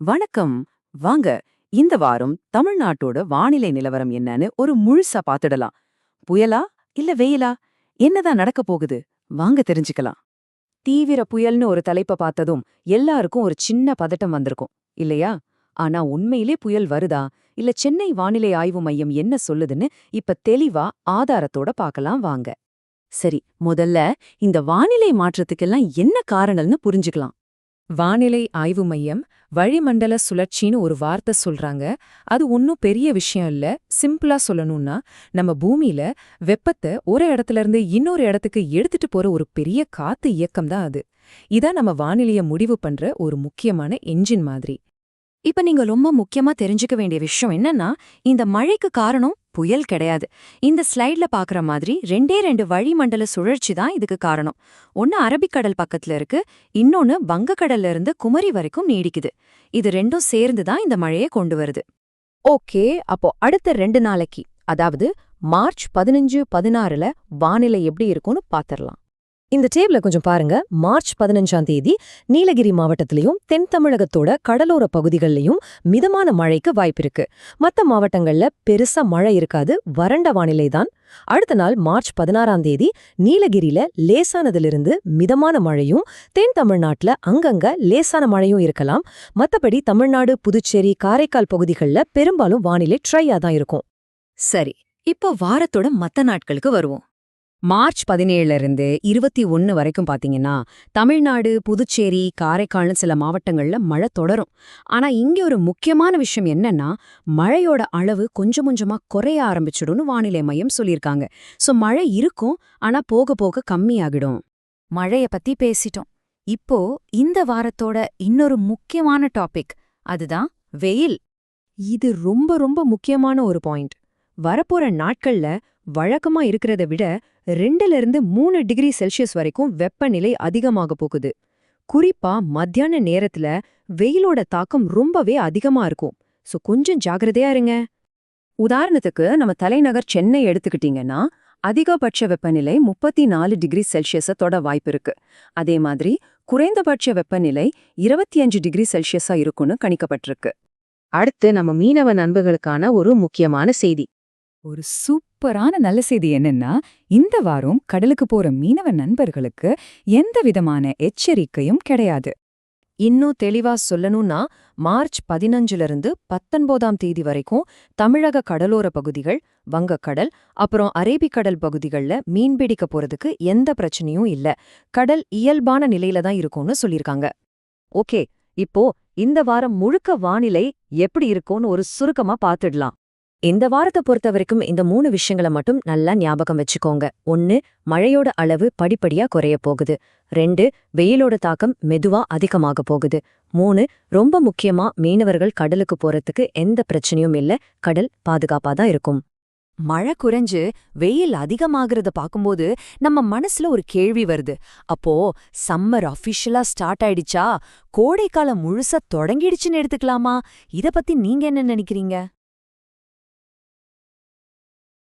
வணக்கம். வாங்க, இந்த வாரம் தமிழ்நாட்டோட வானிலை நிலவரம் என்னன்னு ஒரு முழுசா பாத்துடலாம். புயலா இல்ல வெயிலா? என்னதான் நடக்க போகுது? வாங்க தெரிஞ்சுக்கலாம். தீவிர புயல்னு ஒரு தலைப்ப பார்த்ததும் எல்லாருக்கும் ஒரு சின்ன பதட்டம் வந்திருக்கும், இல்லையா? ஆனா உண்மையிலே புயல் வருதா இல்ல சென்னை வானிலை ஆய்வு மையம் என்ன சொல்லுதுன்னு இப்ப தெளிவா ஆதாரத்தோட பார்க்கலாம் வாங்க. சரி, முதல்ல இந்த வானிலை மாற்றத்துக்கெல்லாம் என்ன காரணம்னு புரிஞ்சுக்கலாம். வானிலை ஆய்வு மையம் வளிமண்டல சுழற்சின்னு ஒரு வார்த்தை சொல்றாங்க. அது ஒன்னும் பெரிய விஷயம் இல்ல. சிம்பிளா சொல்லணும்னா, நம்ம பூமியில வெப்பத்தை ஒரு இடத்துல இருந்து இன்னொரு இடத்துக்கு எடுத்துட்டு போற ஒரு பெரிய காத்து இயக்கம் தான் அது. இதான் நம்ம வானிலைய முடிவு பண்ற ஒரு முக்கியமான என்ஜின் மாதிரி. இப்ப நீங்க ரொம்ப முக்கியமா தெரிஞ்சுக்க வேண்டிய விஷயம் என்னன்னா, இந்த மழைக்கு காரணம் புயல் கிடையாது. இந்த ஸ்லைட்ல பாக்குற மாதிரி ரெண்டே ரெண்டு வளிமண்டல சுழற்சி தான் இதுக்கு காரணம். ஒன்னு அரபிக்கடல் பக்கத்துல இருக்கு, இன்னொன்னு வங்கக்கடல்ல இருந்து குமரி வரைக்கும் நீடிக்குது. இது ரெண்டும் சேர்ந்து தான் இந்த மழையை கொண்டு வருது. ஓகே, அப்போ அடுத்த 2 நாளைக்கு, அதாவது மார்ச் 15, 16ல வானிலை எப்படி இருக்கும்னு பாத்திரலாம். இந்த டேபிள கொஞ்சம் பாருங்க. மார்ச் 15ஆம் தேதி நீலகிரி மாவட்டத்திலையும் தென் தமிழகத்தோட கடலோர பகுதிகள்லயும் மிதமான மழைக்கு வாய்ப்பிருக்கு. மத்த மாவட்டங்கள்ல பெருசா மழை இருக்காது, வறண்ட வானிலை தான். அடுத்த நாள் மார்ச் 16ஆம் தேதி நீலகிரியில லேசானதிலிருந்து மிதமான மழையும், தென் தமிழ்நாட்டுல அங்கங்க லேசான மழையும் இருக்கலாம். மத்தபடி தமிழ்நாடு, புதுச்சேரி, காரைக்கால் பகுதிகள்ல பெரும்பாலும் வானிலை ட்ரையா தான் இருக்கும். சரி, இப்போ வாரத்தோட மத்த நாட்களுக்கு வருவோம். மார்ச் 17ல இருந்து 21 வரைக்கும் பாத்தீங்கன்னா தமிழ்நாடு, புதுச்சேரி, காரைக்கால்னு சில மாவட்டங்கள்ல மழை தொடரும். ஆனா இங்க ஒரு முக்கியமான விஷயம் என்னன்னா, மழையோட அளவு கொஞ்சம் கொஞ்சமா குறைய ஆரம்பிச்சிடும்னு வானிலை மையம் சொல்லியிருக்காங்க. சோ மழை இருக்கும், ஆனா போக போக கம்மியாகிடும். மழைய பத்தி பேசிட்டோம். இப்போ இந்த வாரத்தோட இன்னொரு முக்கியமான டாபிக், அதுதான் வெயில். இது ரொம்ப ரொம்ப முக்கியமான ஒரு பாயிண்ட். வரப்போற நாட்கள்ல வழக்கமா இருக்கிறத விட 2 to 3 டிகிரி செல்சியஸ் வரைக்கும் வெப்பநிலை அதிகமாக போகுது. குறிப்பா மத்தியான நேரத்துல வெயிலோட தாக்கம் ரொம்பவே அதிகமா இருக்கும். சோ கொஞ்சம் ஜாகிரதையா இருங்க. உதாரணத்துக்கு நம்ம தலைநகர் சென்னை எடுத்துக்கிட்டீங்கன்னா அதிகபட்ச வெப்பநிலை 34 டிகிரி செல்சியஸ தொட வாய்ப்பு இருக்கு. அதே மாதிரி குறைந்தபட்ச வெப்பநிலை 25 டிகிரி செல்சியஸா இருக்கும்னு கணிக்கப்பட்டிருக்கு. அடுத்து நம்ம மீனவ நண்பர்களுக்கான ஒரு முக்கியமான செய்தி. ஒரு சூப்பரான நல்ல செய்தி என்னன்னா, இந்த வாரம் கடலுக்கு போற மீனவ நண்பர்களுக்கு எந்த விதமான எச்சரிக்கையும் கிடையாது. இன்னும் தெளிவா சொல்லணும்னா, மார்ச் 15ல இருந்து 19ஆம் தேதி வரைக்கும் தமிழக கடலோர பகுதிகள், வங்கக்கடல், அப்புறம் அரேபிக்கடல் பகுதிகள்ல மீன்பிடிக்க போறதுக்கு எந்த பிரச்சனையும் இல்ல. கடல் இயல்பான நிலையில தான் இருக்கும்னு சொல்லிருக்காங்க. ஓகே, இப்போ இந்த வாரம் முழுக்க வானிலை எப்படி இருக்கும்னு ஒரு சுருக்கமா பாத்துடலாம். இந்த வாரத்தை பொறுத்த வரைக்கும் இந்த 3 விஷயங்களை மட்டும் நல்லா ஞாபகம் வச்சுக்கோங்க. 1, மழையோட அளவு படிப்படியா குறைய போகுது. 2, வெயிலோட தாக்கம் மெதுவா அதிகமாக போகுது. 3, ரொம்ப முக்கியமா மீனவர்கள் கடலுக்கு போறதுக்கு எந்த பிரச்சனையும் இல்ல, கடல் பாதுகாப்பா தான் இருக்கும். மழை குறைஞ்சு வெயில் அதிகமாகறத பாக்கும்போது நம்ம மனசுல ஒரு கேள்வி வருது. அப்போ சம்மர் அஃபிஷியலா ஸ்டார்ட் ஆயிடுச்சா? கோடைக்காலம் முழுசா தொடங்கிடுச்சுன்னு எடுத்துக்கலாமா? இத பத்தி நீங்க என்ன நினைக்கிறீங்க?